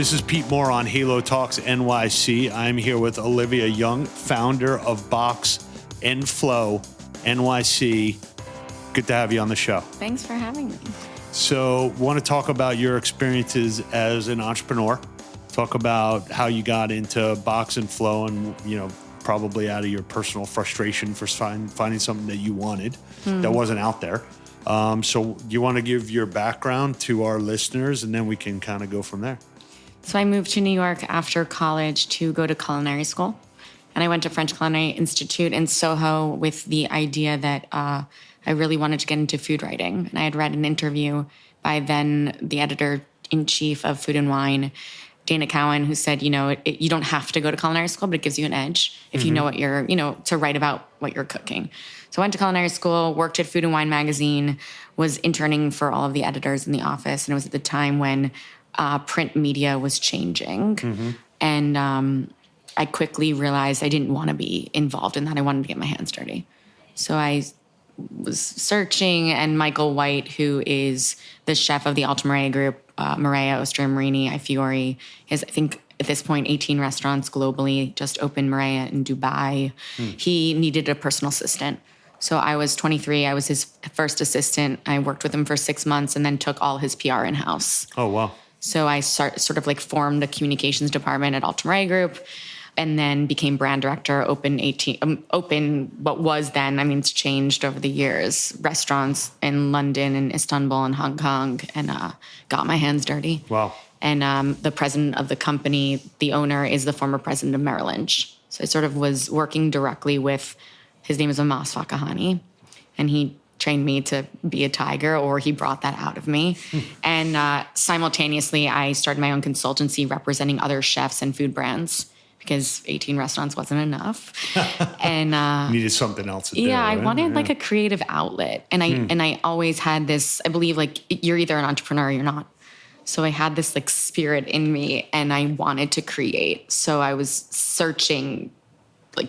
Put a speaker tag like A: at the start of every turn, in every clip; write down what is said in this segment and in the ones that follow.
A: This is Pete Moore on Halo Talks NYC. I'm here with Olivia Young, founder of Box and Flow NYC. Good to have you on the show.
B: Thanks for having me.
A: So, want to talk about your experiences as an entrepreneur. Talk about how you got into Box and Flow, and probably out of your personal frustration for finding something that you wanted that wasn't out there. So, you want to give your background to our listeners, and then we can kind of go from there.
B: So I moved to New York after college to go to culinary school. And I went to French Culinary Institute in Soho with the idea that I really wanted to get into food writing. And I had read an interview by then the editor-in-chief of Food and Wine, Dana Cowan, who said, you don't have to go to culinary school, but it gives you an edge if you know what you're, to write about what you're cooking. So I went to culinary school, worked at Food and Wine magazine, was interning for all of the editors in the office. And it was at the time when print media was changing. And I quickly realized I didn't want to be involved in that. I wanted to get my hands dirty. So I was searching, and Michael White, who is the chef of the Alta Marea group, Marea, Ostra Marini, Ifiori, has, I think, at this point, 18 restaurants globally, just opened Marea in Dubai. He needed a personal assistant. So I was 23. I was his first assistant. I worked with him for 6 months and then took all his PR in-house.
A: Oh, wow.
B: So I sort of formed a communications department at Alta Marea Group, and then became brand director, open what was then, it's changed over the years, restaurants in London and Istanbul and Hong Kong, and got my hands dirty.
A: Wow.
B: And the president of the company, the owner, is the former president of Merrill Lynch. So I sort of was working directly with, his name is Amas Fakahani, and he trained me to be a tiger, or he brought that out of me. And simultaneously, I started my own consultancy representing other chefs and food brands, because 18 restaurants wasn't enough. And
A: needed something else to do.
B: Yeah, I
A: right?
B: wanted a creative outlet. And I always had this, I believe you're either an entrepreneur or you're not. So I had this spirit in me, and I wanted to create. So I was searching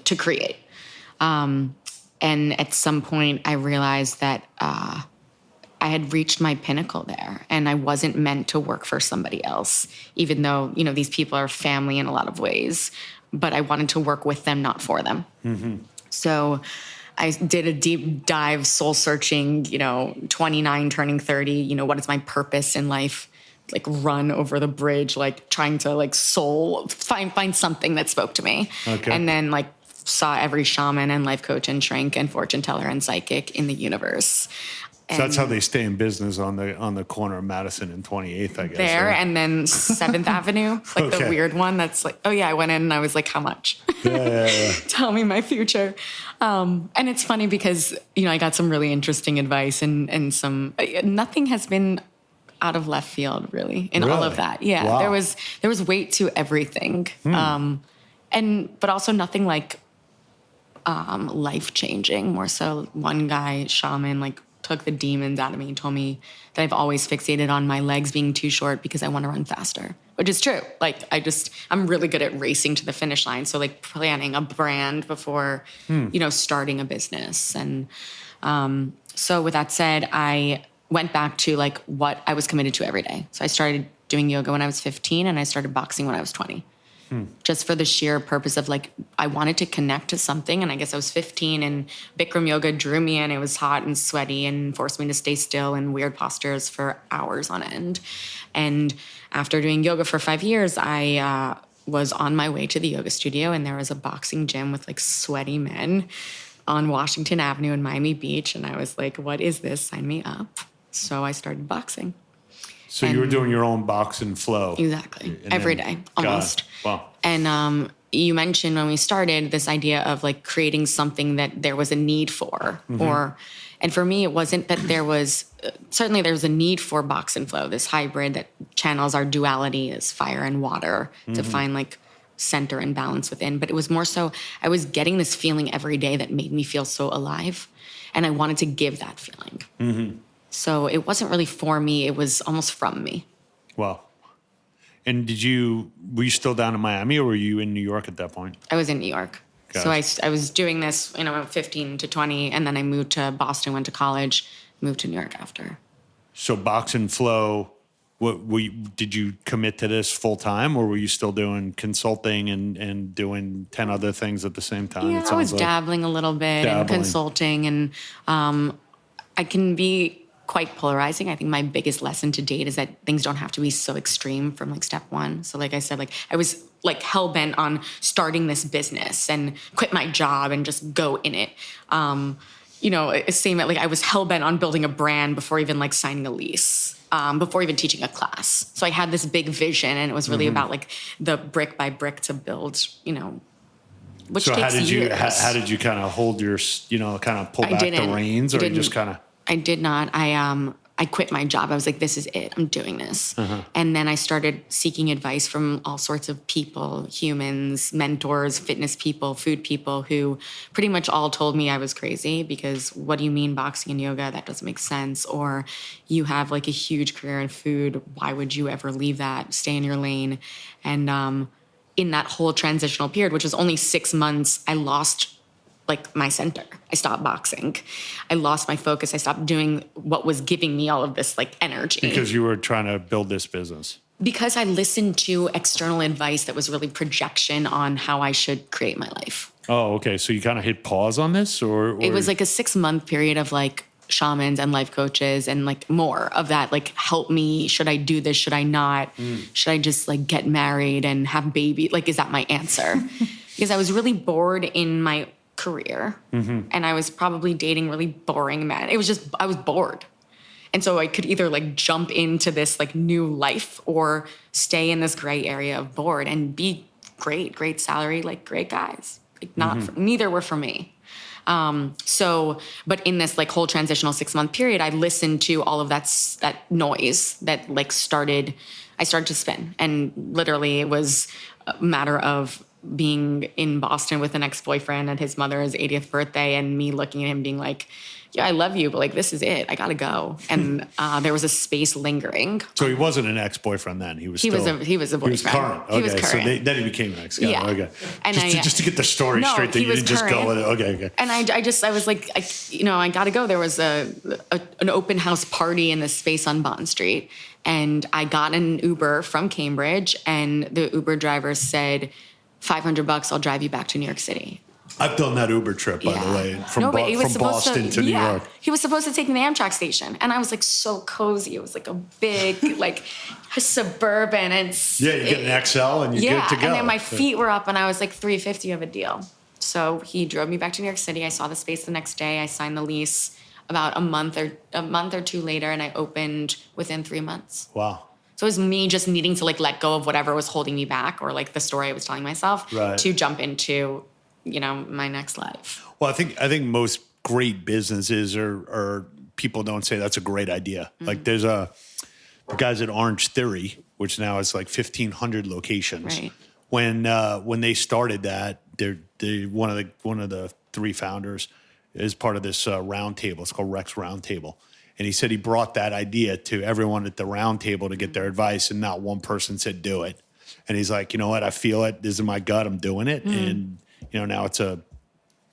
B: to create. And at some point, I realized that I had reached my pinnacle there, and I wasn't meant to work for somebody else, even though, these people are family in a lot of ways. But I wanted to work with them, not for them. So I did a deep dive, soul-searching, 29, turning 30, what is my purpose in life? Run over the bridge, trying to find something that spoke to me.
A: Okay.
B: And then saw every shaman and life coach and shrink and fortune teller and psychic in the universe.
A: So that's how they stay in business on the corner of Madison and 28th, I guess.
B: There,
A: right?
B: and then 7th Avenue, the weird one that's I went in and I was like, how much?
A: Yeah.
B: Tell me my future. And it's funny because, I got some really interesting advice and some, nothing has been out of left field really in all of that. Yeah.
A: Wow.
B: There was weight to everything. But also nothing life-changing. More so, one guy, shaman, took the demons out of me and told me that I've always fixated on my legs being too short because I want to run faster, which is true. I'm really good at racing to the finish line. So planning a brand before, starting a business. And so with that said, I went back to what I was committed to every day. So I started doing yoga when I was 15, and I started boxing when I was 20. Just for the sheer purpose of I wanted to connect to something. And I guess I was 15, and Bikram yoga drew me in. It was hot and sweaty and forced me to stay still in weird postures for hours on end. And after doing yoga for 5 years, I was on my way to the yoga studio, and there was a boxing gym with sweaty men on Washington Avenue in Miami Beach. And I was like, what is this? Sign me up. So I started boxing.
A: So you were doing your own Box and Flow.
B: Exactly. Every day, almost.
A: Wow.
B: And you mentioned when we started this idea of creating something that there was a need for. And for me, it wasn't that there was, certainly there was a need for Box and Flow, this hybrid that channels our duality as fire and water to find center and balance within. But it was more so, I was getting this feeling every day that made me feel so alive. And I wanted to give that feeling. So it wasn't really for me. It was almost from me.
A: Wow. And were you still down in Miami, or were you in New York at that point?
B: I was in New York.
A: Gotcha.
B: So I was doing this, 15 to 20, and then I moved to Boston, went to college, moved to New York after.
A: So Box and Flow did you commit to this full time, or were you still doing consulting and doing 10 other things at the same time?
B: Yeah, I was dabbling a little bit and consulting, and I can be quite polarizing. I think my biggest lesson to date is that things don't have to be so extreme from like step one. So like I said, like I was like hell bent on starting this business and quit my job and just go in it. Same like I was hell bent on building a brand before even like signing a lease. Before even teaching a class. So I had this big vision, and it was really about like the brick by brick to build, which
A: so
B: takes years.
A: How did you kind of hold your, kind of pull back the reins, or you just kind of?
B: I did not. I quit my job. I was like, this is it. I'm doing this. And then I started seeking advice from all sorts of people, humans, mentors, fitness people, food people, who pretty much all told me I was crazy because what do you mean boxing and yoga? That doesn't make sense. Or you have like a huge career in food. Why would you ever leave that? Stay in your lane. And in that whole transitional period, which was only 6 months, I lost like my center. I stopped boxing. I lost my focus. I stopped doing what was giving me all of this like energy.
A: Because you were trying to build this business.
B: Because I listened to external advice that was really projection on how I should create my life.
A: Oh, okay. So you kind of hit pause on this, or?
B: It was like a 6-month period of like shamans and life coaches and like more of that, like help me. Should I do this? Should I not? Should I just like get married and have baby? Like, is that my answer? Because I was really bored in my career, and I was probably dating really boring men. It was just, I was bored. And so I could either like jump into this like new life or stay in this gray area of bored and be great salary, like great guys. Like neither were for me. But in this like whole transitional 6-month period, I listened to all of that noise that like I started to spin. And literally it was a matter of being in Boston with an ex-boyfriend at his mother's 80th birthday, and me looking at him being like, yeah, I love you, but like, this is it. I gotta go. And there was a space lingering.
A: So he wasn't an ex-boyfriend then. He was a boyfriend.
B: He was current.
A: Okay. He was current. So then he became an ex-guy.
B: Yeah.
A: Okay.
B: And
A: just to get the story straight, that you didn't just go with it. Okay.
B: And I was like, I gotta go. There was an open house party in this space on Bond Street, and I got an Uber from Cambridge, and the Uber driver said, $500, I'll drive you back to New York City.
A: I've done that Uber trip, by the way, from Boston to New York.
B: He was supposed to take me to the Amtrak station, and I was like so cozy. It was like a big, like suburban, and
A: you get an XL and you're good to go.
B: And then my feet were up, and I was like $350 of a deal. So he drove me back to New York City. I saw the space the next day. I signed the lease about a month or two later, and I opened within 3 months.
A: Wow.
B: So it was me just needing to like let go of whatever was holding me back, or like the story I was telling myself, to jump into, my next life.
A: Well, I think most great businesses are people don't say that's a great idea. Like there's the guys at Orange Theory, which now is like 1,500 locations.
B: Right.
A: When they started that, they're one of the 3 founders is part of this round table. It's called Rex Round Table. And he said he brought that idea to everyone at the round table to get their advice, and not one person said do it. And he's like, you know what? I feel it. This is in my gut. I'm doing it. And, now it's a $1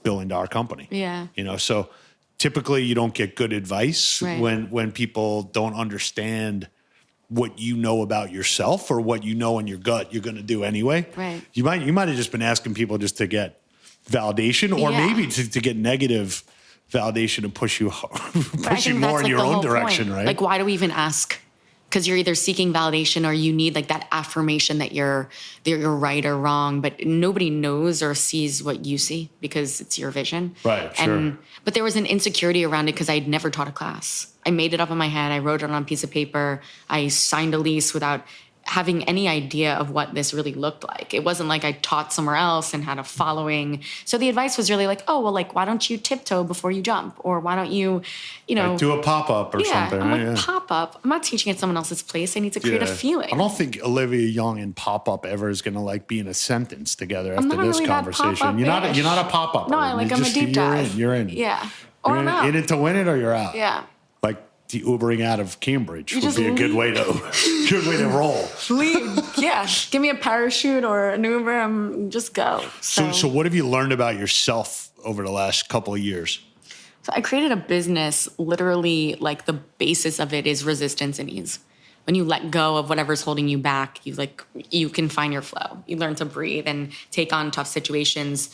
A: billion company.
B: Yeah.
A: So typically you don't get good advice when people don't understand what you know about yourself or what you know in your gut you're going to do anyway.
B: Right.
A: You might have just been asking people just to get validation, or maybe to get negative validation to push you more in your own direction, right?
B: Like, why do we even ask? Because you're either seeking validation or you need like that affirmation that you're right or wrong, but nobody knows or sees what you see because it's your vision.
A: Right, sure.
B: But there was an insecurity around it because I'd never taught a class. I made it up in my head. I wrote it on a piece of paper. I signed a lease without having any idea of what this really looked like. It wasn't like I taught somewhere else and had a following. So the advice was really like, oh, well, like, why don't you tiptoe before you jump? Or why don't you,
A: like do a pop-up or something.
B: I'm like, pop-up? I'm not teaching at someone else's place. I need to create a feeling.
A: I don't think Olivia Young and pop-up ever is going to like be in a sentence together after this conversation. You're not a pop-up.
B: No, I'm a deep dive.
A: You're in.
B: Yeah. Or
A: you're
B: I'm out.
A: In it to win it, or you're out.
B: Yeah.
A: Like the Ubering out of Cambridge would be a good way to roll.
B: Leave. Yeah. Give me a parachute or an Uber. Just go.
A: So what have you learned about yourself over the last couple of years?
B: So I created a business, literally like the basis of it is resistance and ease. when you let go of whatever's holding you back, you can find your flow. You learn to breathe and take on tough situations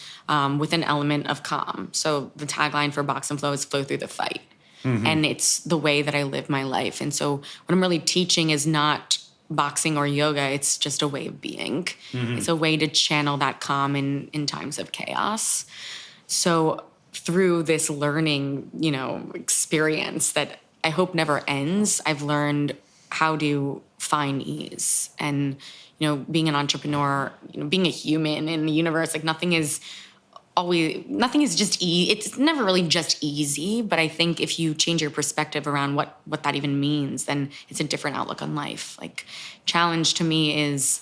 B: with an element of calm. So the tagline for Box and Flow is flow through the fight. And it's the way that I live my life. And so what I'm really teaching is not boxing or yoga. It's just a way of being. It's a way to channel that calm in times of chaos. So through this learning, experience that I hope never ends, I've learned how to find ease. And, being an entrepreneur, being a human in the universe, like nothing is just easy. It's never really just easy, but I think if you change your perspective around what that even means, then it's a different outlook on life. Like challenge to me is,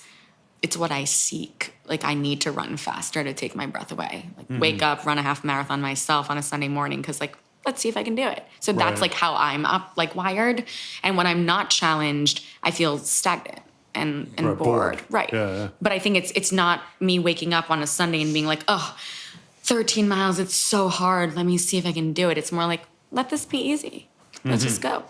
B: it's what I seek. Like I need to run faster to take my breath away. Like wake up, run a half marathon myself on a Sunday morning. Cause like, let's see if I can do it. So that's like how I'm up, like wired. And when I'm not challenged, I feel stagnant and bored. Right. Yeah. But I think it's not me waking up on a Sunday and being like, oh, 13 miles, it's so hard. Let me see if I can do it. It's more like, let this be easy. Let's just go.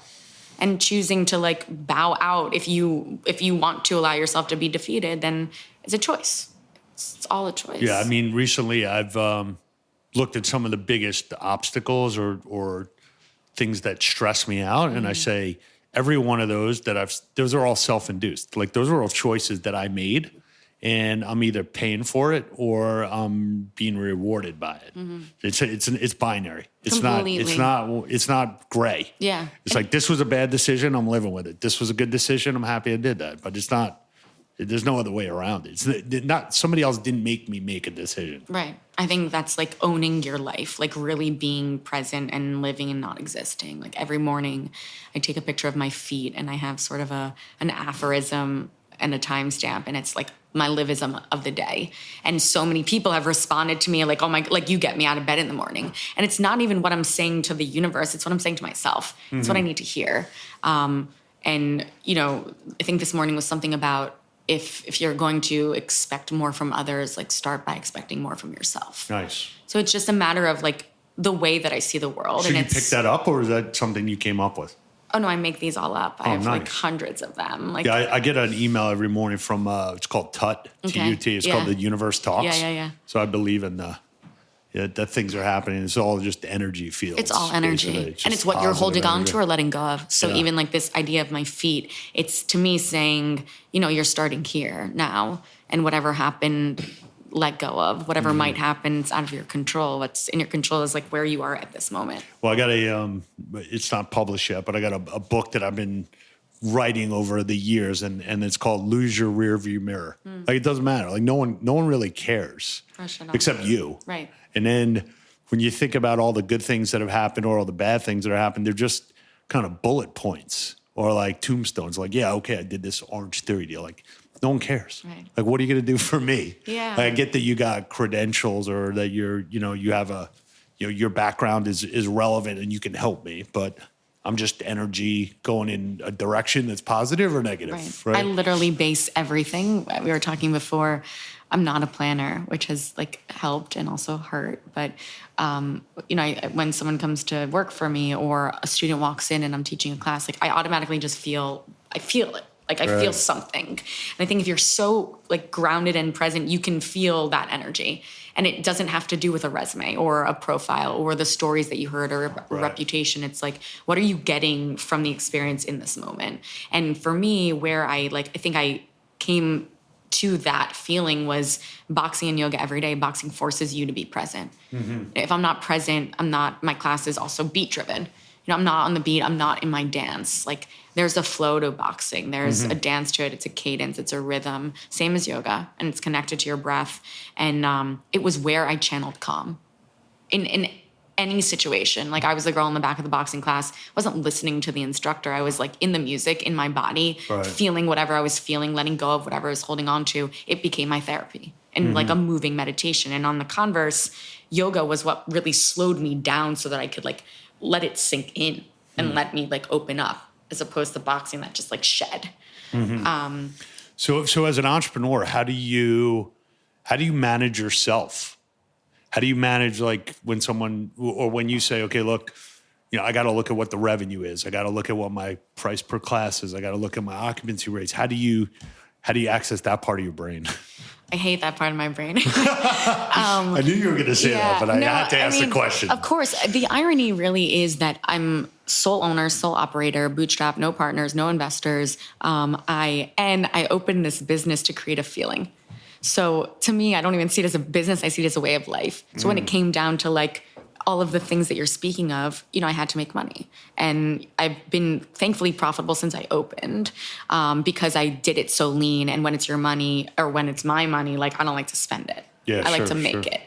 B: And choosing to like bow out if you want to allow yourself to be defeated, then it's a choice. It's all a choice.
A: Yeah, I mean, recently I've looked at some of the biggest obstacles or things that stress me out, and I say every one of those those are all self-induced. Like those are all choices that I made. And I'm either paying for it or I'm being rewarded by it. It's binary. It's not gray.
B: Yeah.
A: It's like this was a bad decision. I'm living with it. This was a good decision. I'm happy I did that. But it's not. There's no other way around it. It's not somebody else didn't make me make a decision.
B: Right. I think that's like owning your life, like really being present and living and not existing. Like every morning, I take a picture of my feet and I have sort of an aphorism and a timestamp, and it's like my livism of the day. And so many people have responded to me like, oh my, like you get me out of bed in the morning. And it's not even what I'm saying to the universe. It's what I'm saying to myself. It's what I need to hear. And, I think this morning was something about if you're going to expect more from others, like start by expecting more from yourself.
A: Nice.
B: So it's just a matter of like the way that I see the world.
A: So
B: and
A: you picked that up, or is that something you came up with?
B: Oh no, I make these all up. I have like hundreds of them. Like
A: I get an email every morning from it's called TUT, T-U-T. It's called the Universe Talks.
B: Yeah.
A: So I believe in that things are happening. It's all just energy fields.
B: It's all energy. And it's what you're holding on to or letting go of. So even like this idea of my feet, it's to me saying, you're starting here now, and whatever happened, let go of. Whatever might happen, it's out of your control. What's in your control is like where you are at this moment.
A: Well, I got it's not published yet, but I got a book that I've been writing over the years, and it's called Lose Your Rearview Mirror. Like it doesn't matter. Like no one really cares except you.
B: Right.
A: And then when you think about all the good things that have happened or all the bad things that have happened, they're just kind of bullet points or like tombstones. Like, yeah, okay, I did this Orange Theory deal. Like, no one cares.
B: Right.
A: Like, what are you going to do for me?
B: Yeah.
A: Like, I get that you got credentials or that you have your background is relevant and you can help me, but I'm just energy going in a direction that's positive or negative. Right.
B: I literally base everything. We were talking before. I'm not a planner, which has like helped and also hurt. But, when someone comes to work for me or a student walks in and I'm teaching a class, like I automatically just feel it. Like I feel something. And I think if you're so like grounded and present, you can feel that energy. And it doesn't have to do with a resume or a profile or the stories that you heard or a reputation. It's like, what are you getting from the experience in this moment? And for me, where I think I came to that feeling was boxing and yoga every day. Boxing forces you to be present. If I'm not present, my class is also beat driven. I'm not on the beat. I'm not in my dance. Like there's a flow to boxing. There's a dance to it. It's a cadence. It's a rhythm. Same as yoga. And it's connected to your breath. And it was where I channeled calm in any situation. Like I was the girl in the back of the boxing class. I wasn't listening to the instructor. I was like in the music, in my body, feeling whatever I was feeling, letting go of whatever I was holding on to. It became my therapy and like a moving meditation. And on the converse, yoga was what really slowed me down so that I could like let it sink in and let me like open up, as opposed to boxing that just like shed.
A: So as an entrepreneur, how do you manage yourself? How do you manage like when someone or when you say, okay, look, I got to look at what the revenue is. I got to look at what my price per class is. I got to look at my occupancy rates. How do you access that part of your brain?
B: I hate that part of my brain.
A: I knew you were going to say that, but I had to ask the question.
B: Of course. The irony really is that I'm sole owner, sole operator, bootstrap, no partners, no investors. I opened this business to create a feeling. So to me, I don't even see it as a business. I see it as a way of life. So when it came down to like all of the things that you're speaking of, I had to make money. And I've been thankfully profitable since I opened because I did it so lean. And when it's your money or when it's my money, like I don't like to spend it. I like to make it.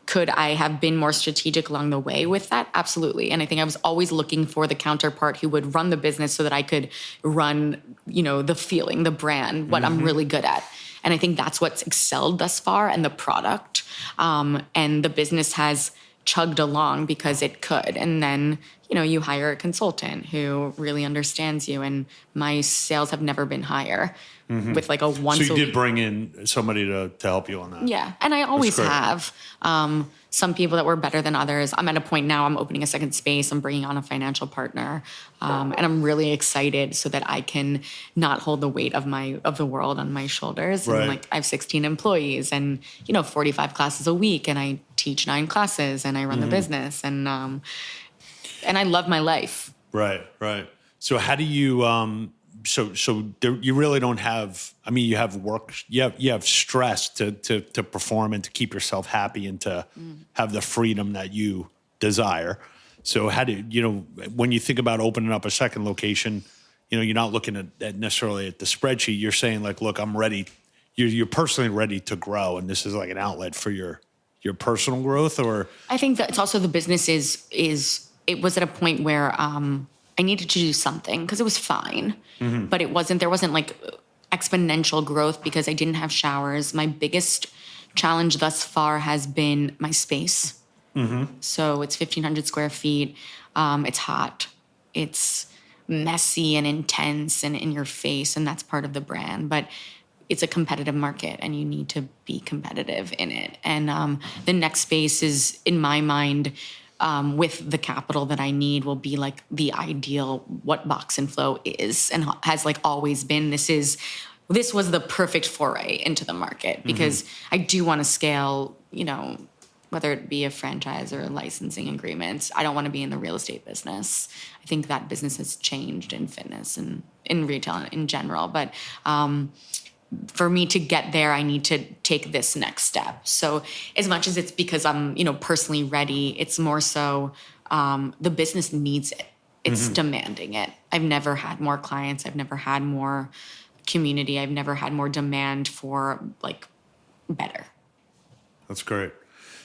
B: Could I have been more strategic along the way with that? Absolutely. And I think I was always looking for the counterpart who would run the business so that I could run, the feeling, the brand, what I'm really good at. And I think that's what's excelled thus far, and the product. And the business has chugged along because it could. And then, you hire a consultant who really understands you. And my sales have never been higher with like a once a week.
A: So you did bring in somebody to help you on that.
B: Yeah. And I always have some people that were better than others. I'm at a point now, I'm opening a second space. I'm bringing on a financial partner. And I'm really excited so that I can not hold the weight of the world on my shoulders.
A: Right.
B: And like I have 16 employees and, 45 classes a week, and I teach 9 classes and I run the business, and I love my life.
A: Right. So how do you, you really don't have, you have work, you have stress to perform and to keep yourself happy and to have the freedom that you desire. So how do when you think about opening up a second location, you're not looking at necessarily at the spreadsheet. You're saying like, look, I'm ready. You're personally ready to grow. And this is like an outlet for your personal growth. Or
B: I think that it's also the business it was at a point where I needed to do something because it was fine, but there wasn't like exponential growth because I didn't have showers. My biggest challenge thus far has been my space. So it's 1,500 square feet. It's hot. It's messy and intense and in your face, and that's part of the brand. But it's a competitive market, and you need to be competitive in it. And the next space is, in my mind, with the capital that I need, will be like the ideal what Box and Flow is and has like always been. This was the perfect foray into the market because I do want to scale, whether it be a franchise or licensing agreements. I don't want to be in the real estate business. I think that business has changed in fitness and in retail in general. But for me to get there, I need to take this next step. So as much as it's because I'm, personally ready, it's more so the business needs it. It's demanding it. I've never had more clients. I've never had more community. I've never had more demand for like better.
A: That's great.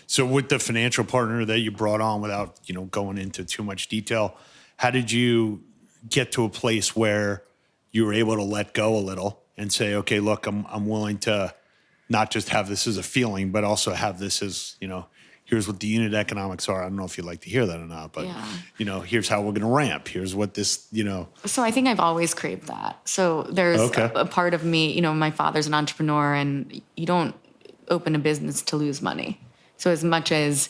A: So with the financial partner that you brought on, without, going into too much detail, how did you get to a place where you were able to let go a little and say, okay, look, I'm willing to not just have this as a feeling, but also have this as, here's what the unit economics are. I don't know if you'd like to hear that or not, but, here's how we're going to ramp. Here's what this,
B: So I think I've always craved that. So there's a part of me, my father's an entrepreneur, and you don't open a business to lose money. So as much as,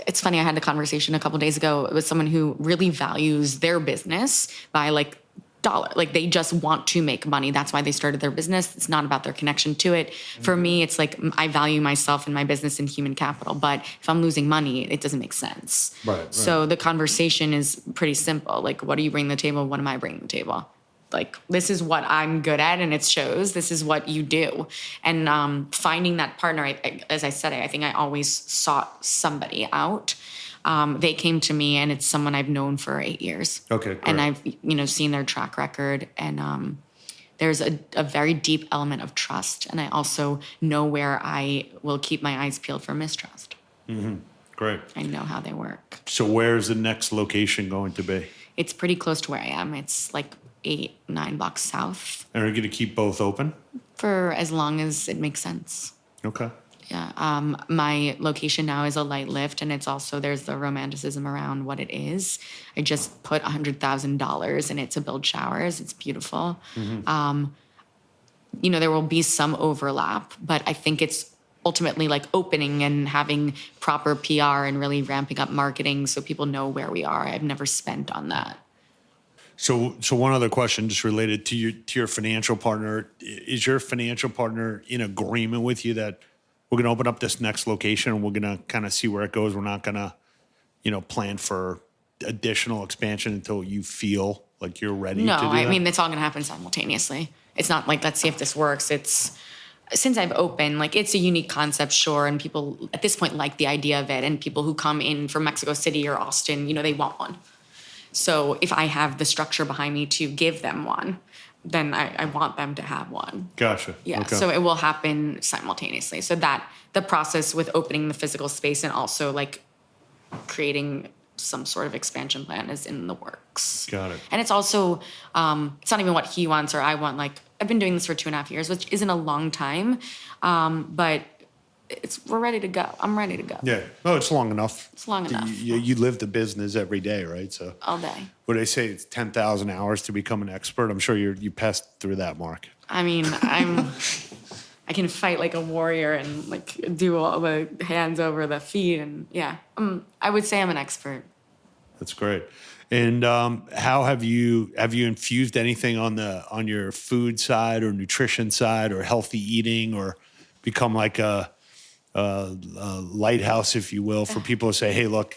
B: it's funny, I had a conversation a couple of days ago with someone who really values their business by like dollar. Like they just want to make money. That's why they started their business. It's not about their connection to it. For me, it's like I value myself and my business and human capital. But if I'm losing money, it doesn't make sense. Right. So the conversation is pretty simple. Like, what do you bring to the table? What am I bringing to the table? Like, this is what I'm good at, and it shows. This is what you do. And finding that partner, as I said, I think I always sought somebody out. They came to me, and it's someone I've known for 8 years. Okay, great. And I've seen their track record, and there's a very deep element of trust, and I also know where I will keep my eyes peeled for mistrust.
A: Mm-hmm. Great.
B: I know how they work.
A: So where's the next location going to be?
B: It's pretty close to where I am. It's like 8-9 blocks south.
A: And are you going to keep both open?
B: For as long as it makes sense. Okay. Yeah. My location now is a light lift, and it's also, there's the romanticism around what it is. I just put $100,000 in it to build showers. It's beautiful. Mm-hmm. There will be some overlap, but I think it's ultimately like opening and having proper PR and really ramping up marketing so people know where we are. I've never spent on that.
A: So one other question just related to your financial partner. Is your financial partner in agreement with you that we're going to open up this next location and we're going to kind of see where it goes? We're not going to, plan for additional expansion until you feel like you're ready to do that?
B: No, I mean, it's all going to happen simultaneously. It's not like, let's see if this works. It's, since I've opened, like, it's a unique concept, sure, and people at this point like the idea of it, and people who come in from Mexico City or Austin, they want one. So if I have the structure behind me to give them one, then I want them to have one.
A: Gotcha.
B: Yeah,
A: Okay.
B: so it will happen simultaneously. So that the process with opening the physical space and also like creating some sort of expansion plan is in the works.
A: Got it.
B: And it's also, it's not even what he wants or I want. Like, I've been doing this for 2.5 years, which isn't a long time, but we're ready to go. I'm ready to go.
A: Yeah. Oh, it's long enough.
B: It's long enough.
A: You live the business every day, right? So
B: All day.
A: what they say, it's 10,000 hours to become an expert. I'm sure you passed through that mark.
B: I mean, I can fight like a warrior and like do all the hands over the feet and yeah. I would say I'm an expert.
A: That's great. And how have you infused anything on your food side or nutrition side or healthy eating, or become like a lighthouse, if you will, for people to say, hey, look,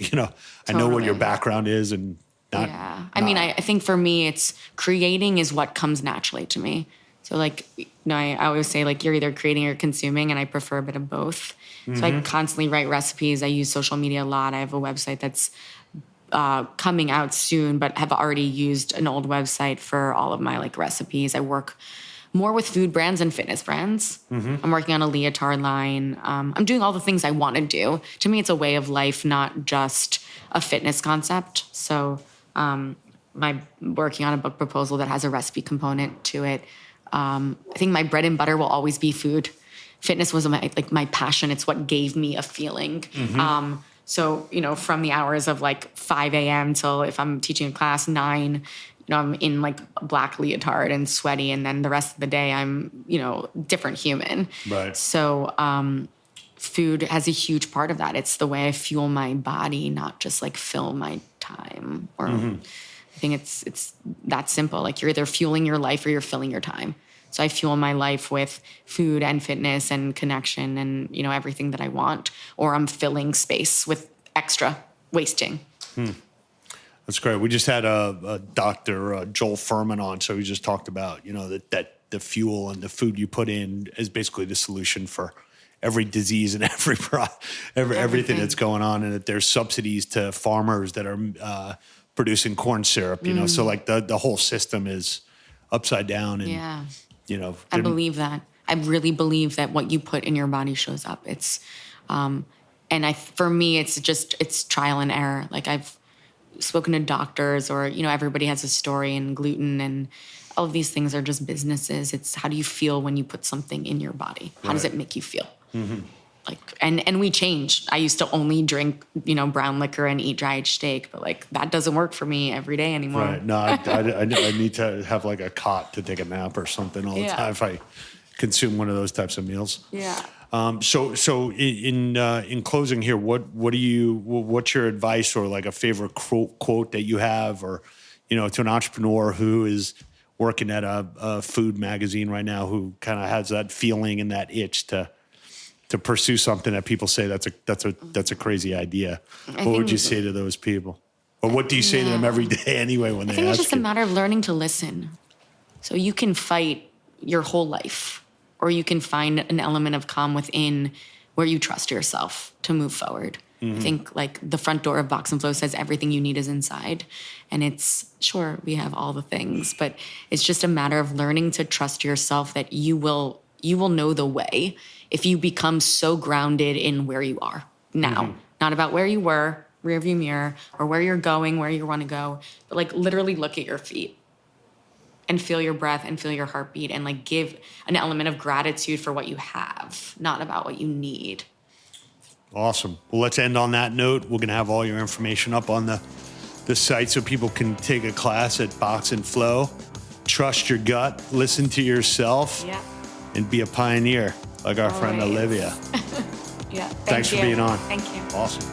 A: I know what your background is and not.
B: Yeah. I mean, I think for me, it's creating is what comes naturally to me. So like, I always say like, you're either creating or consuming, and I prefer a bit of both. So I constantly write recipes. I use social media a lot. I have a website that's coming out soon, but have already used an old website for all of my like recipes. I work more with food brands and fitness brands. I'm working on a leotard line. I'm doing all the things I want to do. To me, it's a way of life, not just a fitness concept. So my working on a book proposal that has a recipe component to it. I think my bread and butter will always be food. Fitness was my passion. It's what gave me a feeling. So, from the hours of like 5 a.m. till if I'm teaching a class 9, I'm in like a black leotard and sweaty. And then the rest of the day I'm, different human.
A: Right.
B: So food has a huge part of that. It's the way I fuel my body, not just like fill my time. Or I think it's that simple. Like, you're either fueling your life or you're filling your time. So I fuel my life with food and fitness and connection and, everything that I want, or I'm filling space with extra wasting.
A: That's great. We just had a Dr. Joel Furman on, so he just talked about, that the fuel and the food you put in is basically the solution for every disease and everything that's going on, and that there's subsidies to farmers that are producing corn syrup, so like the whole system is upside down. And,
B: yeah. I believe that. I really believe that what you put in your body shows up. It's, for me, it's trial and error. Like, I've spoken to doctors, or, everybody has a story, and gluten and all of these things are just businesses. It's how do you feel when you put something in your body? How does it make you feel? Like, and we changed. I used to only drink, brown liquor and eat dry aged steak, but like that doesn't work for me every day anymore.
A: Right. No, I need to have like a cot to take a nap or something all the time if I consume one of those types of meals.
B: Yeah.
A: So in closing here, what's your advice, or like a favorite quote that you have, or, to an entrepreneur who is working at a food magazine right now, who kind of has that feeling and that itch to pursue something that people say that's a crazy idea? What would you say to those people? Or what do you say to them every day anyway when they ask you? I think
B: it's just a matter of learning to listen. So you can fight your whole life, or you can find an element of calm within where you trust yourself to move forward. I think like the front door of Box and Flow says everything you need is inside. And it's, sure, we have all the things, but it's just a matter of learning to trust yourself that you will know the way if you become so grounded in where you are now. Not about where you were, rearview mirror, or where you're going, where you want to go, but like literally look at your feet and feel your breath and feel your heartbeat, and like give an element of gratitude for what you have, not about what you need.
A: Awesome. Well, let's end on that note. We're going to have all your information up on the site so people can take a class at Box and Flow. Trust your gut, listen to yourself, and be a pioneer. like our friend
B: Always.
A: Olivia.
B: Yeah.
A: Thanks for being on.
B: Thank you.
A: Awesome.